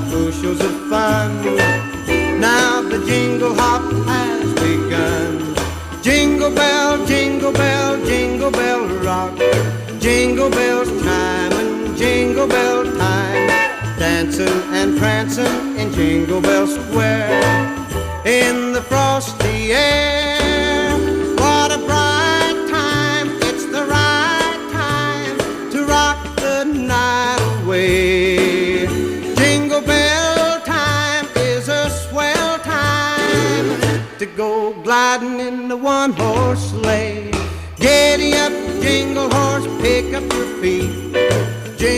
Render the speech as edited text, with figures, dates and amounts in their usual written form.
bushels of fun. Now the jingle hop has begun. Jingle bell, jingle bell, jingle bell rock. Jingle bells chime and jingle bell time. Dancing and prancing in Jingle Bell Square. In the frosty air, what a bright time. It's the right time to rock the night away. Jingle bell time is a swell time to go gliding in the one-horse sleigh. Giddy up, jingle horse, pick up your feet.